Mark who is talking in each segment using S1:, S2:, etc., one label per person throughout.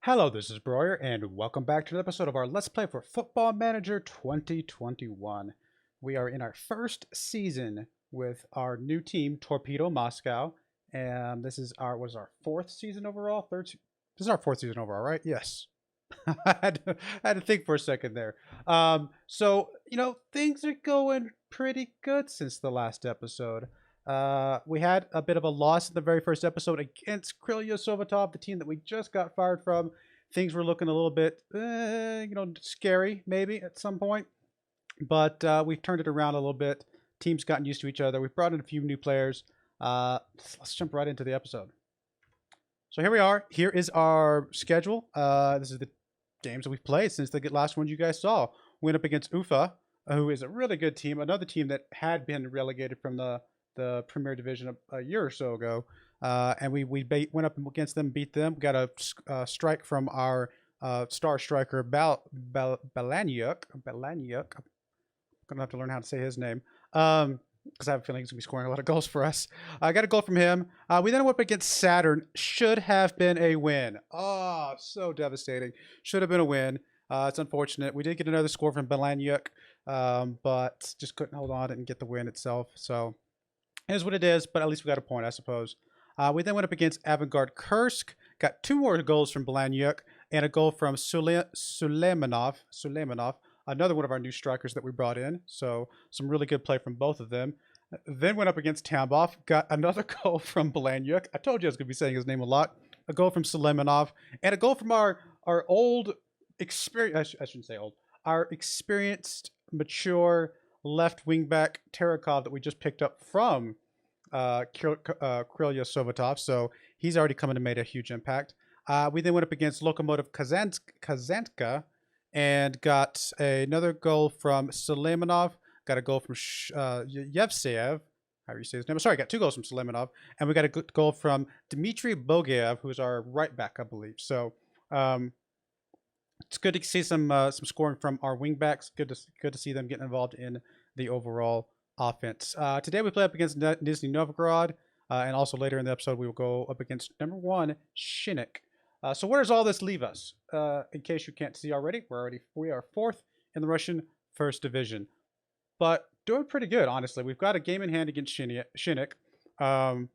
S1: Hello, this is Broyar, and welcome back to an episode of our Let's Play for Football Manager 2021. We are in our first season with our new team, Torpedo Moscow, and this is our fourth season overall? This is our fourth season overall, right? Yes. I had to think for a second there. Things are going pretty good since the last episode. We had a bit of a loss in the very first episode against Krylya Sovetov, the team that we just got fired from. Things were looking a little bit, scary maybe at some point, but we've turned it around a little bit. Teams gotten used to each other. We've brought in a few new players. Let's jump right into the episode. So here we are. Here is our schedule. This is the games that we've played since the last one you guys saw. Went up against Ufa, who is a really good team, another team that had been relegated from the Premier Division a year or so ago, and we went up against them, beat them. Got a strike from our star striker Balanyuk. I'm gonna have to learn how to say his name. Because I have a feeling he's going to be scoring a lot of goals for us. I got a goal from him. We then went up against Saturn. Should have been a win. Oh, so devastating. Should have been a win. It's unfortunate. We did get another score from Balanyuk, but just couldn't hold on and get the win itself. So it is what it is, but at least we got a point, I suppose. We then went up against Avangard Kursk. Got two more goals from Balanyuk and a goal from Suleimanov, another one of our new strikers that we brought in. So some really good play from both of them. Then went up against Tambov. Got another goal from Balanyuk. I told you I was going to be saying his name a lot. A goal from Suleimanov. And a goal from our old experience. I shouldn't say old. Our experienced, mature left wing back Tarakov that we just picked up from Krylya Sovetov. So he's already come in and made a huge impact. We then went up against Lokomotiv Kazantka and got another goal from Suleimanov. Got a goal from Yevseyev. How do you say his name? Sorry, got two goals from Suleimanov. And we got a good goal from Dmitry Bogayev, who's our right back, I believe. So it's good to see some scoring from our wing backs. Good to see them getting involved in the overall offense. Today we play up against Nizhny Novgorod. And also later in the episode, we will go up against number 1, Shinnik. So where does all this leave us? In case you can't see already, we are 4th in the Russian First Division, but doing pretty good, honestly. We've got a game in hand against Shinnik, and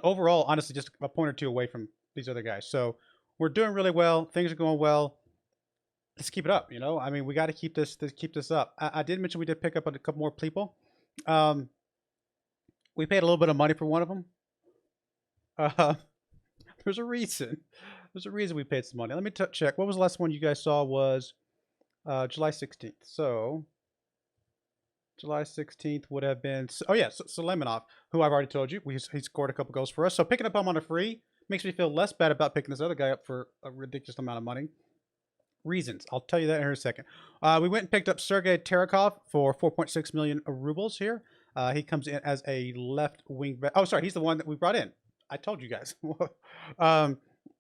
S1: overall, honestly, just a point or two away from these other guys. So we're doing really well. Things are going well. Let's keep it up. I mean, we got to keep this up. I did mention we did pick up a couple more people. We paid a little bit of money for one of them. There's a reason. There's a reason we paid some money. Let me check. What was the last one you guys saw? Was July 16th. So July 16th would have been. Oh yeah, Suleimanov, who I've already told you, he scored a couple goals for us. So picking up him on a free makes me feel less bad about picking this other guy up for a ridiculous amount of money. Reasons. I'll tell you that in a second. We went and picked up Sergey Tarakov for 4.6 million rubles here. He comes in as a left wing back. Oh, sorry, he's the one that we brought in. I told you guys.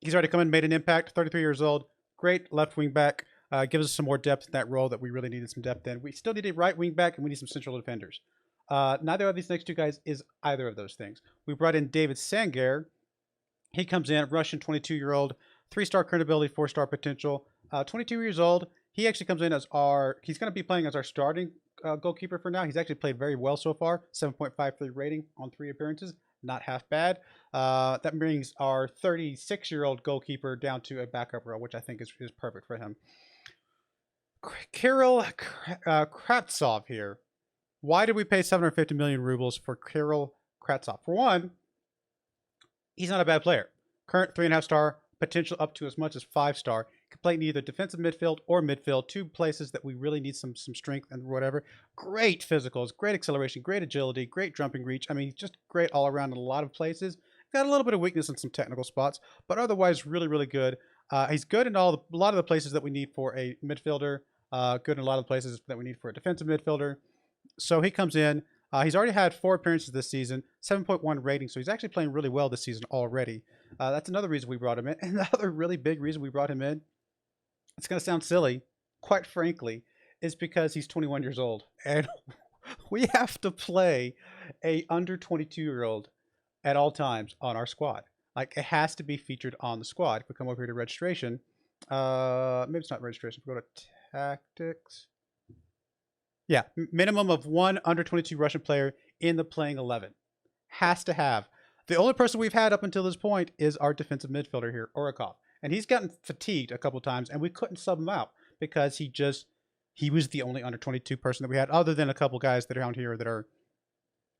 S1: He's already come in, made an impact. 33 years old. Great left wing back. Gives us some more depth in that role that we really needed some depth in. We still need a right wing back, and we need some central defenders. Neither of these next two guys is either of those things. We brought in David Sanger. He comes in, Russian 22-year-old, 3-star current ability, 4-star potential. 22 years old. He actually comes in as he's going to be playing as our starting goalkeeper for now. He's actually played very well so far. 7.53 rating on 3 appearances. Not half bad. That brings our 36-year-old goalkeeper down to a backup role, which I think is perfect for him. Kirill Kratzoff here. Why did we pay 750 million rubles for Kirill Kratzoff? For one, he's not a bad player. Current 3.5-star, potential up to as much as 5-star. Can play in either defensive midfield or midfield, two places that we really need some strength and whatever. Great physicals, great acceleration, great agility, great jumping reach. I mean, just great all around in a lot of places. Got a little bit of weakness in some technical spots, but otherwise really, really good. He's good in a lot of the places that we need for a midfielder. Good in a lot of the places that we need for a defensive midfielder. So he comes in. He's already had 4 appearances this season, 7.1 rating, so he's actually playing really well this season already. That's another reason we brought him in. And the other really big reason we brought him in, it's going to sound silly, quite frankly, is because he's 21 years old. And we have to play a under 22-year-old at all times on our squad. Like, it has to be featured on the squad. If we come over here to registration, maybe it's not registration. If we go to tactics. Yeah, minimum of one under 22 Russian player in the playing 11. Has to have. The only person we've had up until this point is our defensive midfielder here, Orakov. And he's gotten fatigued a couple times, and we couldn't sub him out because he was the only under 22 person that we had, other than a couple guys that are down here that are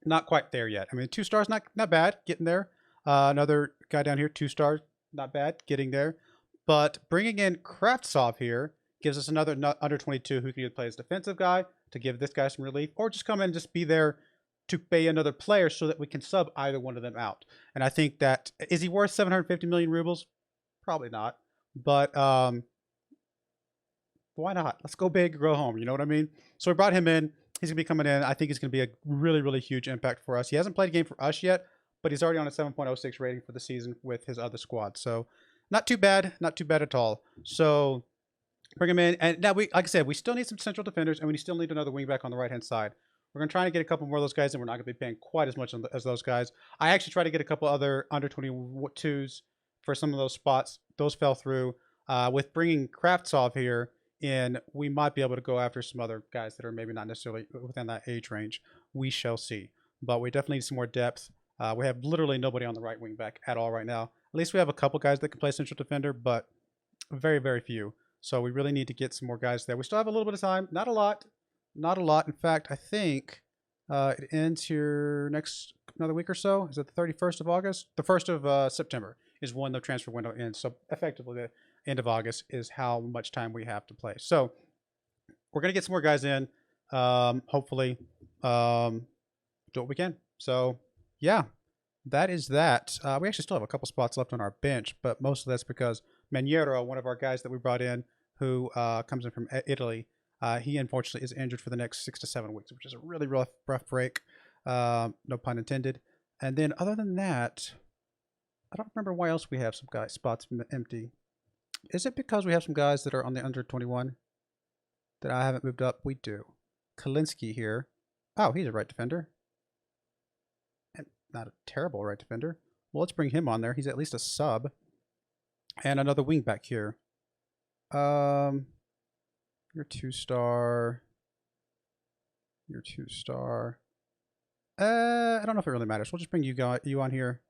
S1: not quite there yet. I mean, 2 stars, not bad, getting there. Another guy down here, 2 stars, not bad, getting there. But bringing in Kratzoff here gives us another under 22 who can either play as defensive guy to give this guy some relief, or just come in and just be there to pay another player so that we can sub either one of them out. And I think that, is he worth 750 million rubles? Probably not. But why not? Let's go big, grow home. You know what I mean? So we brought him in. He's going to be coming in. I think he's going to be a really, really huge impact for us. He hasn't played a game for us yet, but he's already on a 7.06 rating for the season with his other squad. So not too bad. Not too bad at all. So bring him in. And now, like I said, we still need some central defenders, and we still need another wingback on the right-hand side. We're going to try to get a couple more of those guys, and we're not going to be paying quite as much as those guys. I actually tried to get a couple other under 22s for some of those spots. Those fell through. With bringing Kravtsov here in, we might be able to go after some other guys that are maybe not necessarily within that age range. We shall see. But we definitely need some more depth. We have literally nobody on the right wing back at all right now. At least we have a couple guys that can play central defender, but very, very few. So we really need to get some more guys there. We still have a little bit of time. Not a lot. Not a lot. In fact, I think it ends here another week or so. Is it the 31st of August? The 1st of September is when the transfer window ends. So effectively, the end of August is how much time we have to play. So we're going to get some more guys in. Hopefully, do what we can. So yeah, that is that. We actually still have a couple spots left on our bench, but most of that's because Maniero, one of our guys that we brought in, who comes in from Italy, he unfortunately is injured for the next 6 to 7 weeks, which is a really rough break. No pun intended. And then other than that, I don't remember why else we have some spots empty. Is it because we have some guys that are on the under 21 that I haven't moved up? We do. Kalinsky here. Oh, he's a right defender. And not a terrible right defender. Well, let's bring him on there. He's at least a sub. And another wing back here. You're 2-star. You're 2-star. I don't know if it really matters. We'll just bring you on here.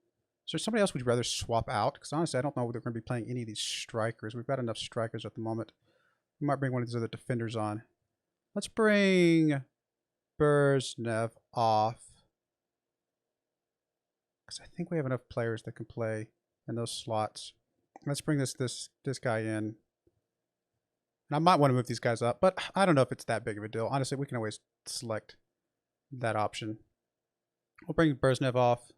S1: Is there somebody else we'd rather swap out? Because honestly, I don't know if they're going to be playing any of these strikers. We've got enough strikers at the moment. We might bring one of these other defenders on. Let's bring Burznev off. Because I think we have enough players that can play in those slots. Let's bring this guy in. And I might want to move these guys up, but I don't know if it's that big of a deal. Honestly, we can always select that option. We'll bring Burznev off.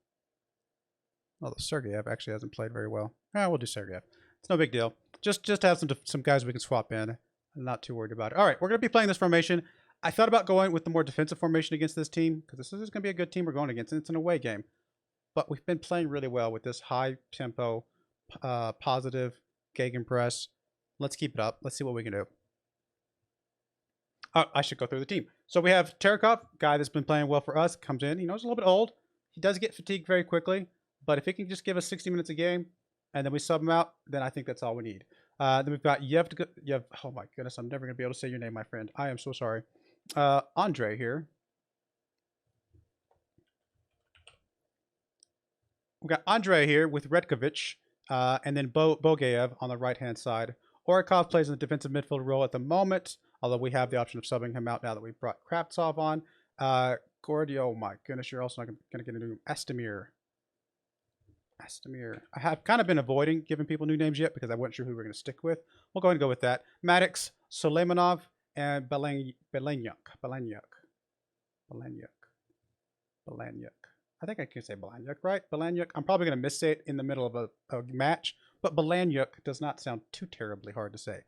S1: Although Sergeyev actually hasn't played very well. We'll do Sergeyev. It's no big deal. Just to have some guys we can swap in. I'm not too worried about it. All right, we're going to be playing this formation. I thought about going with the more defensive formation against this team, because this is going to be a good team we're going against, and it's an away game. But we've been playing really well with this high-tempo, positive gegenpress. Let's keep it up. Let's see what we can do. I should go through the team. So we have Tarakov, guy that's been playing well for us, comes in. He knows a little bit old. He does get fatigued very quickly. But if he can just give us 60 minutes a game, and then we sub him out, then I think that's all we need. Then we've got oh my goodness, I'm never going to be able to say your name, my friend. I am so sorry. Andre here. We've got Andre here with Retkovich, and then Bogayev on the right-hand side. Orakov plays in the defensive midfield role at the moment, although we have the option of subbing him out now that we've brought Kravtsov on. Gordy, oh my goodness, you're also not going to get a new Estemir. I have kind of been avoiding giving people new names yet because I wasn't sure who we were going to stick with. We'll go ahead and go with that. Maddox, Soleimanov, and Belanyuk. I think I can say Belanyuk, right? Belanyuk. I'm probably going to miss it in the middle of a match, but Belanyuk does not sound too terribly hard to say.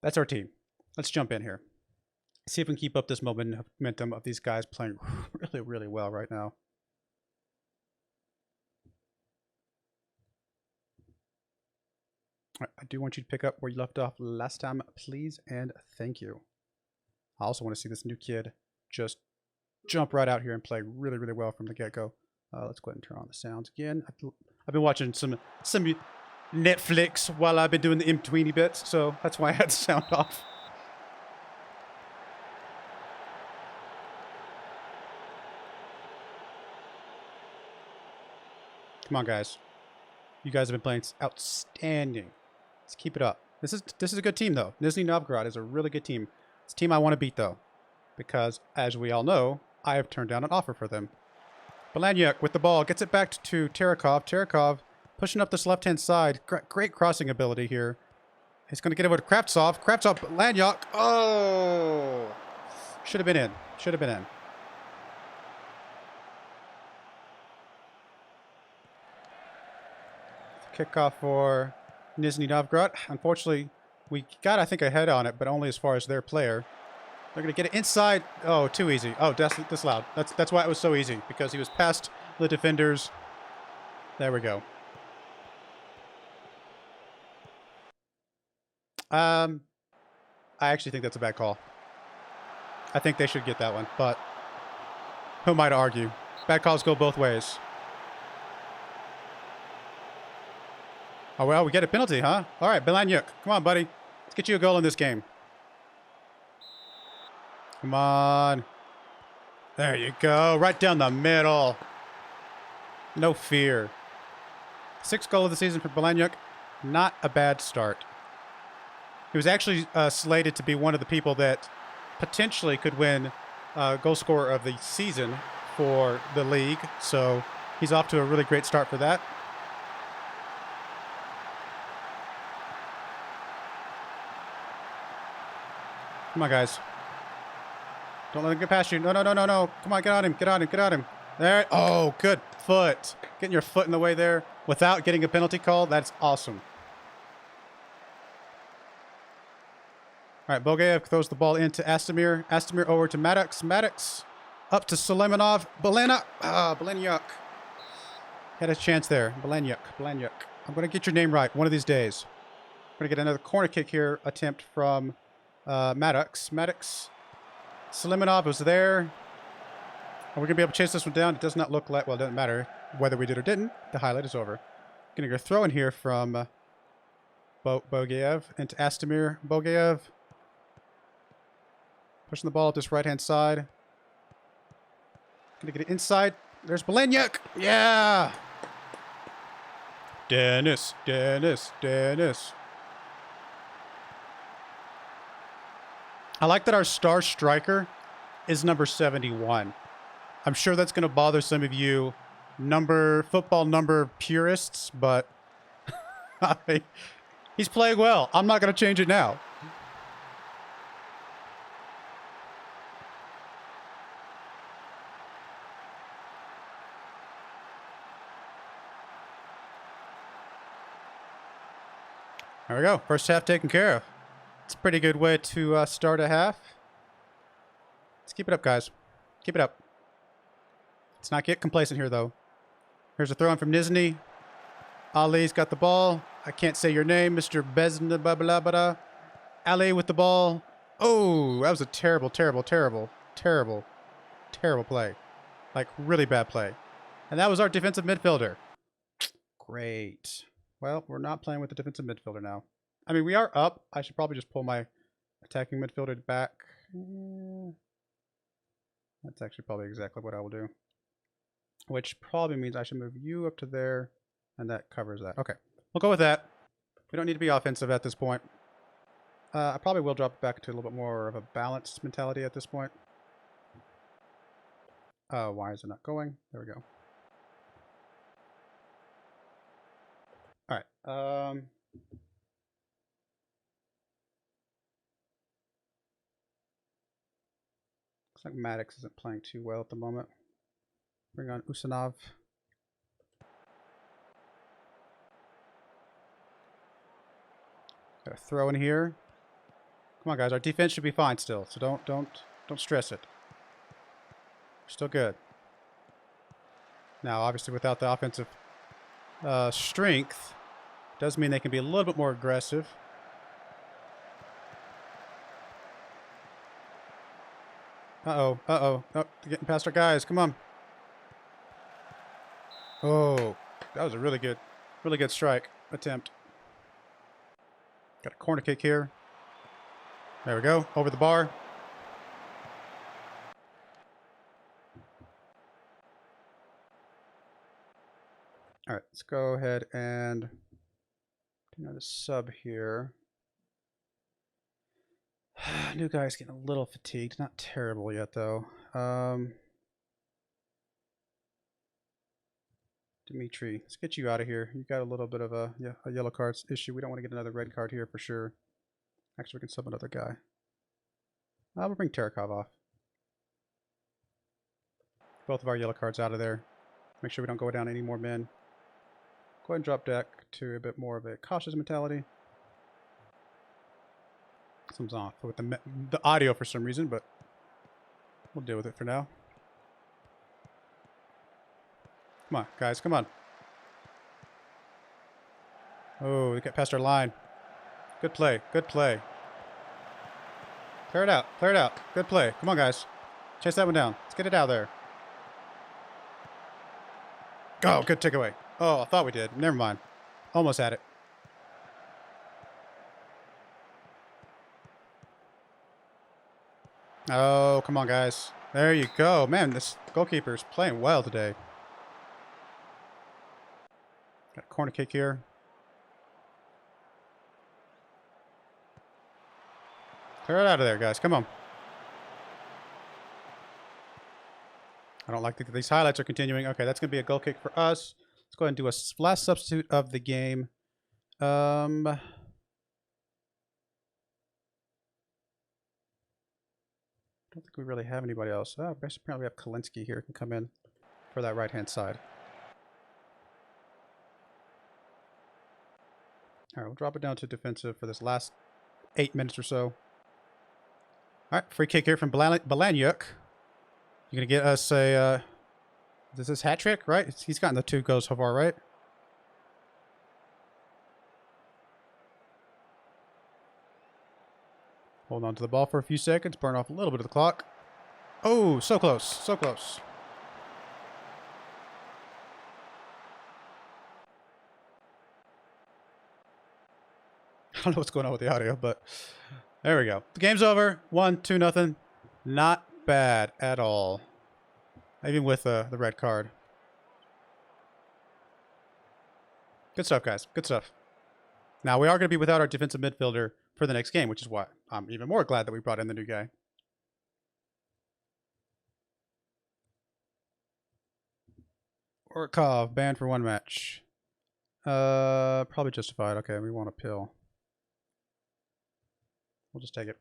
S1: That's our team. Let's jump in here. See if we can keep up this momentum of these guys playing really, really well right now. I do want you to pick up where you left off last time, please, and thank you. I also want to see this new kid just jump right out here and play really, really well from the get-go. Let's go ahead and turn on the sounds again. I've been watching some Netflix while I've been doing the in-betweeny bits, so that's why I had the sound off. Come on, guys. You guys have been playing outstanding. Let's keep it up. This is a good team, though. Nizhny Novgorod is a really good team. It's a team I want to beat, though, because, as we all know, I have turned down an offer for them. Belanyuk with the ball. Gets it back to Tarakov. Tarakov pushing up this left-hand side. Great crossing ability here. He's going to get over to Kratzoff. Kratzoff, Belanyuk. Oh! Should have been in. Should have been in. Kickoff for Nizhny Novgorod. Unfortunately, we got, I think, a head on it, but only as far as their player. They're going to get it inside. Oh, too easy. Oh, that's loud. That's why it was so easy, because he was past the defenders. There we go. I actually think that's a bad call. I think they should get that one, but who am I to argue? Bad calls go both ways. Oh, well, we get a penalty, huh? All right, Belanyuk. Come on, buddy. Let's get you a goal in this game. Come on. There you go. Right down the middle. No fear. 6th goal of the season for Belanyuk. Not a bad start. He was actually slated to be one of the people that potentially could win goal scorer of the season for the league. So he's off to a really great start for that. Come on, guys. Don't let him get past you. No, no, no, no, no. Come on, get on him. Get on him. Get on him. There. Oh, good foot. Getting your foot in the way there without getting a penalty call. That's awesome. All right, Bogayev throws the ball into Astamir. Astamir over to Maddox. Maddox up to Suleimanov. Belanyuk. Had a chance there. Belanyuk. I'm going to get your name right one of these days. I'm going to get another corner kick here attempt from Maddox. Suleimanov was there. Are we going to be able to chase this one down? It does not look like... Well, it doesn't matter whether we did or didn't. The highlight is over. Going to go throw in here from Bogayev into Astamir. Bogayev pushing the ball up this right-hand side. Going to get it inside. There's Belanyuk. Yeah! Dennis. I like that our star striker is number 71. I'm sure that's going to bother some of you football number purists, but he's playing well. I'm not going to change it now. There we go. First half taken care of. It's a pretty good way to start a half. Let's keep it up, guys. Keep it up. Let's not get complacent here, though. Here's a throw in from Nizhny. Ali's got the ball. I can't say your name, Mr. Bezna. Ali with the ball. Oh, that was a terrible play. Like, really bad play. And that was our defensive midfielder. Great. Well, we're not playing with the defensive midfielder now. I mean, we are up. I should probably just pull my attacking midfielder back. That's actually probably exactly what I will do. Which probably means I should move you up to there, and that covers that. Okay, we'll go with that. We don't need to be offensive at this point. I probably will drop it back to a little bit more of a balanced mentality at this point. Why is it not going? There we go. All right. Looks like Maddox isn't playing too well at the moment. Bring on Usanov. Got a throw in here. Come on, guys. Our defense should be fine still, so don't stress it. We're still good. Now, obviously, without the offensive strength, does mean they can be a little bit more aggressive. Oh, getting past our guys. Come on. Oh, That was a really good strike attempt. Got a corner kick here. There we go. Over the bar. All right, let's go ahead and do another sub here. New guy's getting a little fatigued. Not terrible yet, though. Dimitri, let's get you out of here. You got a little bit of a yellow cards issue. We don't want to get another red card here for sure. Actually, we can sub another guy. We'll bring Tarakov off. Both of our yellow cards out of there. Make sure we don't go down any more men. Go ahead and drop deck to a bit more of a cautious mentality. Something's off with the audio for some reason, but we'll deal with it for now. Come on, guys, come on. Oh, we got past our line. Good play, good play. Clear it out, clear it out. Good play. Come on, guys. Chase that one down. Let's get it out there. Oh, good takeaway. Oh, I thought we did. Never mind. Almost had it. Oh, come on, guys. There you go. Man, this goalkeeper's playing well today. Got a corner kick here. Clear it out of there, guys. Come on. I don't like that these highlights are continuing. Okay, that's going to be a goal kick for us. Let's go ahead and do a last substitute of the game. I don't think we really have anybody else. Oh, apparently we have Kalinski here who can come in for that right-hand side. All right, we'll drop it down to defensive for this last 8 minutes or so. All right, free kick here from Balanyuk. You're going to get us a... this is hat trick, right? He's gotten the 2 goals so far, right? Hold on to the ball for a few seconds. Burn off a little bit of the clock. Oh, so close. So close. I don't know what's going on with the audio, but there we go. The game's over. 1-2-0. Not bad at all. Even with the red card. Good stuff, guys. Good stuff. Now, we are going to be without our defensive midfielder for the next game, which is why I'm even more glad that we brought in the new guy. Orkov, banned for 1 match. Probably justified. Okay, we want a pill. We'll just take it.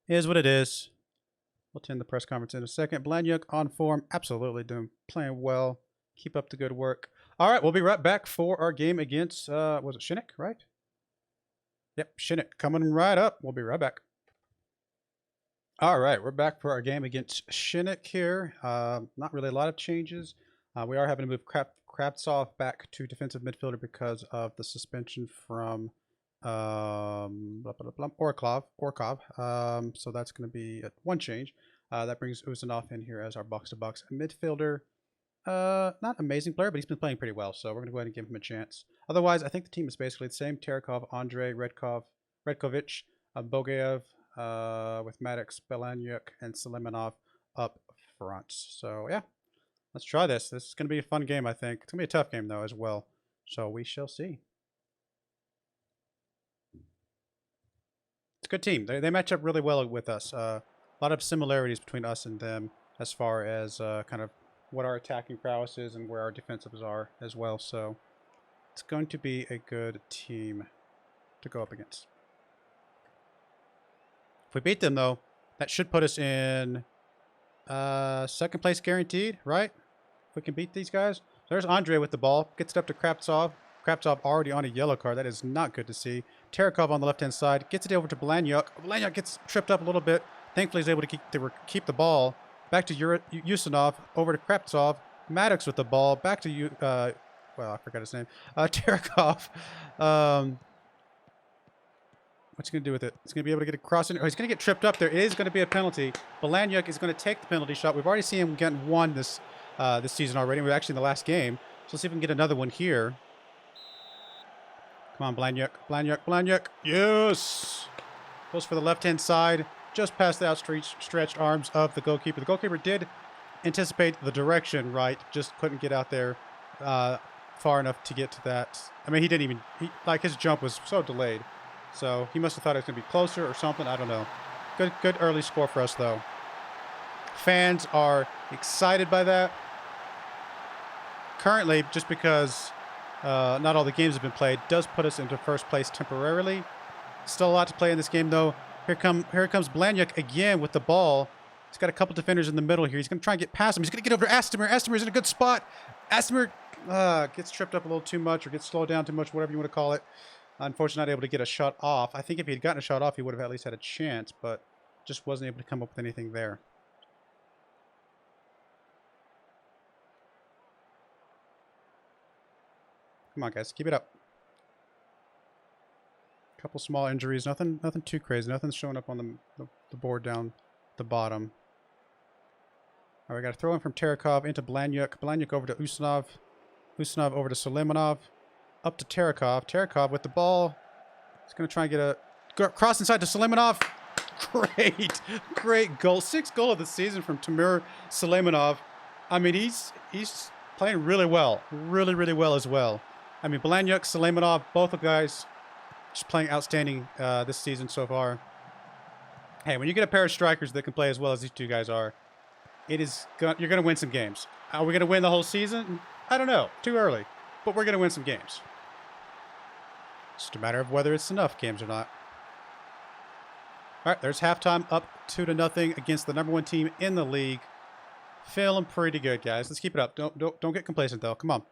S1: It is what it is. We'll attend the press conference in a second. Balanyuk on form. Absolutely playing well. Keep up the good work. All right, we'll be right back for our game against, was it Shinnik, right? Yep, Shinnik coming right up. We'll be right back. All right, we're back for our game against Shinnik here. Not really a lot of changes. We are having to move Kratzoff back to defensive midfielder because of the suspension from Orkov. So that's going to be one change. That brings Uzanov in here as our box-to-box midfielder. Not amazing player, but he's been playing pretty well, so we're going to go ahead and give him a chance. Otherwise, I think the team is basically the same. Tarakov, Andrei, Redkovic, Bogayev, with Maddox, Balanyuk, and Selimanov up front. So, yeah, let's try this. This is going to be a fun game, I think. It's going to be a tough game, though, as well. So we shall see. It's a good team. They match up really well with us. A lot of similarities between us and them as far as kind of what our attacking prowess is and where our defensives are as well. So it's going to be a good team to go up against. If we beat them, though, that should put us in second place guaranteed, right? If we can beat these guys. There's Andre with the ball. Gets it up to Kratzoff. Kratzoff already on a yellow card. That is not good to see. Tarakov on the left-hand side. Gets it over to Balanyuk. Balanyuk gets tripped up a little bit. Thankfully, he's able to keep the ball. Back to Usanov, over to Kratzoff. Maddox with the ball. Back to well, I forgot his name. Tarakov. What's he going to do with it? He's going to be able to get a cross in. Oh, he's going to get tripped up there. It is going to be a penalty. Balanyuk is going to take the penalty shot. We've already seen him getting one this season already. We're actually in the last game. So let's see if we can get another one here. Come on, Blanyuk, Blanyuk, Blanyuk. Yes! Goes for the left-hand side, just past the outstretched arms of the goalkeeper. The goalkeeper did anticipate the direction right, just couldn't get out there far enough to get to that. I mean, he didn't even, like his jump was so delayed. So he must have thought it was going to be closer or something. I don't know. Good early score for us, though. Fans are excited by that. Currently, just because not all the games have been played, does put us into first place temporarily. Still a lot to play in this game, though. Here comes Blanyuk again with the ball. He's got a couple defenders in the middle here. He's going to try and get past him. He's going to get over to Astomir. Astomir's in a good spot. Astomir gets tripped up a little too much or gets slowed down too much, whatever you want to call it. Unfortunately, not able to get a shot off. I think if he had gotten a shot off, he would have at least had a chance, but just wasn't able to come up with anything there. Come on, guys. Keep it up. Couple small injuries. Nothing too crazy. Nothing's showing up on the board down the bottom. All right, we got to throw in from Tarakov into Blanyuk. Blanyuk over to Usmanov. Usmanov over to Suleimanov. Up to Tarakov. Tarakov with the ball. He's going to try and get a cross inside to Suleimanov. Great goal. 6th goal of the season from Timur Suleimanov. I mean, he's playing really well. Really well as well. I mean, Blanyuk, Suleimanov, both the guys just playing outstanding this season so far. Hey, when you get a pair of strikers that can play as well as these two guys are, you're going to win some games. Are we going to win the whole season? I don't know. Too early. But we're going to win some games. It's just a matter of whether it's enough games or not. All right, there's halftime, up 2-0 against the #1 team in the league. Feeling pretty good, guys. Let's keep it up. Don't get complacent, though. Come on.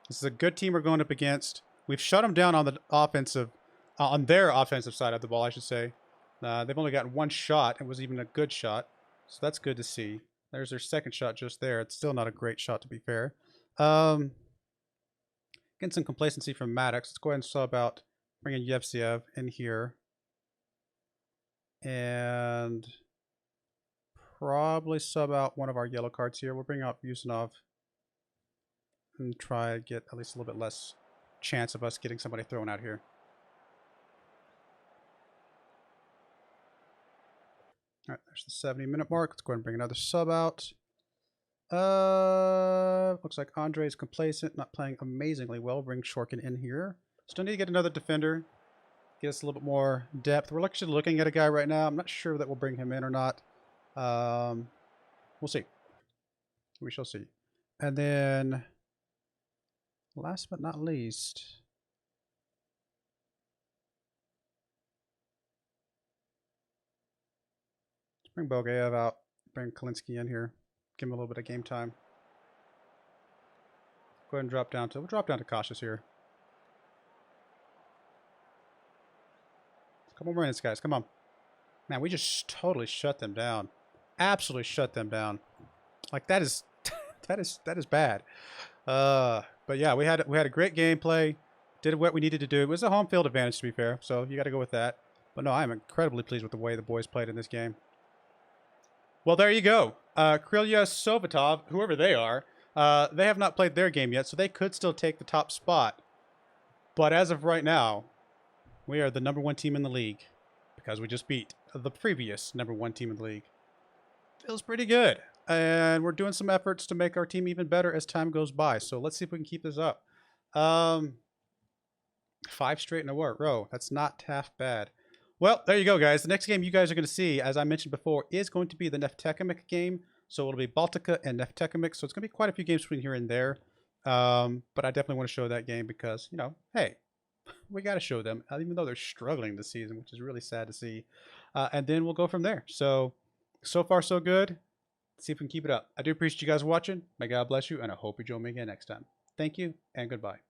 S1: This is a good team we're going up against. We've shut them down on the offensive, on their offensive side of the ball, I should say. They've only gotten one shot. It was even a good shot, so that's good to see. There's their second shot just there. It's still not a great shot, to be fair. Getting some complacency from Maddox. Let's go ahead and sub out, bring in Yevseev in here. And probably sub out one of our yellow cards here. We'll bring out Usmanov and try to get at least a little bit less chance of us getting somebody thrown out here. All right, there's the 70-minute mark. Let's go ahead and bring another sub out. Looks like Andre's complacent, not playing amazingly well. Bring Shorkin in here. Still need to get another defender. Get us a little bit more depth. We're actually looking at a guy right now. I'm not sure that we'll bring him in or not. We'll see. We shall see. And then, last but not least, let's bring Bogayev out. Bring Kalinsky in here. Give him a little bit of game time. Go ahead and we'll drop down to cautious here. A couple more minutes, guys. Come on. Man, we just totally shut them down. Absolutely shut them down. Like, that is that is bad. But yeah, we had a great gameplay. Did what we needed to do. It was a home field advantage, to be fair. So you got to go with that. But no, I'm incredibly pleased with the way the boys played in this game. Well, there you go. Krylya Sovetov, whoever they are, they have not played their game yet, so they could still take the top spot. But as of right now, we are the #1 team in the league because we just beat the previous #1 team in the league. Feels pretty good. And we're doing some efforts to make our team even better as time goes by. So let's see if we can keep this up. 5 straight in a row. That's not half bad. Well, there you go, guys. The next game you guys are going to see, as I mentioned before, is going to be the Neftekhimik game. So it'll be Baltica and Neftekhimik. So it's going to be quite a few games between here and there. But I definitely want to show that game because, you know, hey, we got to show them, even though they're struggling this season, which is really sad to see. And then we'll go from there. So far, so good. Let's see if we can keep it up. I do appreciate you guys watching. May God bless you, and I hope you join me again next time. Thank you, and goodbye.